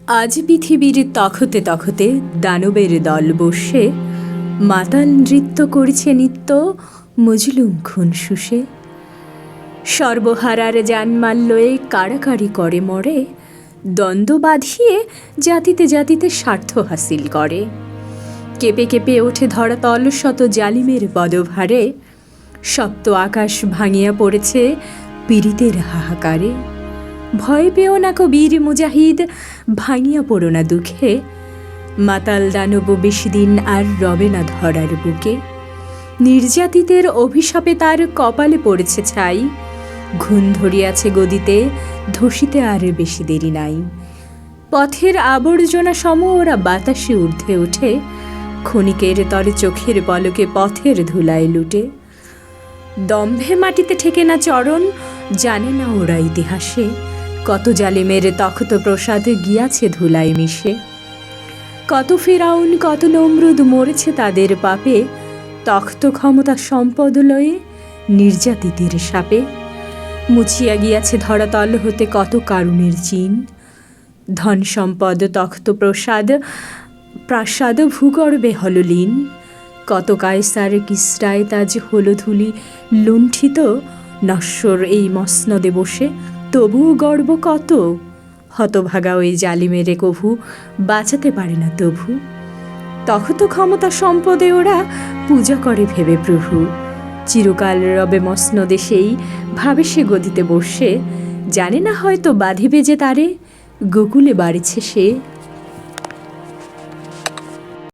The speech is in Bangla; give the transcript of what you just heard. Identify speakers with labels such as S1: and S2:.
S1: আজ পৃথিবীর তখতে তখতে দানবের দল বসে মাতাল নৃত্য করেছে নিত্য মজলুম খুন শুষে। সর্বহারার জানমাল্যে কাড়াকাড়ি করে মরে, দ্বন্দ্ব বাঁধিয়ে জাতিতে জাতিতে স্বার্থ হাসিল করে। কেঁপে কেঁপে ওঠে ধরাতল শত জালিমের পদভারে, সপ্ত আকাশ ভাঙিয়া পড়েছে পীড়িতের হাহাকারে। ভয় পেও না কো বীর মুজাহিদ, ভাঙিয়া পড়ো না দুঃখে, মাতাল দানব বেশি দিন আর রবে না ধরার বুকে। নির্যাতিতের অভিশাপে তার কপালে পড়েছে ছাই, ঘুণ ধরিয়াছে গদিতে, ধসিতে আর বেশি দেরি নাই। পথের আবর্জনা সম ওরা বাতাসে ঊর্ধ্বে ওঠে, ক্ষণিকের তলে চোখের পলকে পথের ধুলায় লুটে। দম্ভে মাটিতে ঠেকে না চরণ, জানে না ওরা ইতিহাসে কত জালিমের তখত প্রসাদ গিয়াছে ধুলায় মিশে। কত ফিরাউন কত নমরুদ মরেছে তাদের পাপে, তখ্ত ক্ষমতা সম্পদ লয়ে নির্যাতিতের শাপে। মুছিয়া গিয়াছে ধরাতল হতে কত কারুণের চিন, ধন সম্পদ তখ্ত প্রসাদ প্রাসাদ ভূগর্ভে হল লীন। কত কায়সার কিসরায় তাজ হল ধুলি লুণ্ঠিত, নশ্বর এই মসনদে বসে তবুও গর্ব কত। হতভাগা ওই জালিমেরে কভু বাঁচাতে পারে না তভু, তখত ক্ষমতা সম্পদে ওরা পূজা করে ভেবে প্রভু। চিরকাল রবে মসনদে সেই ভাবে সে গদিতে বসে, জানে না হয়তো বাঁধিবে যে তারে গোকুলে বাড়িছে সে।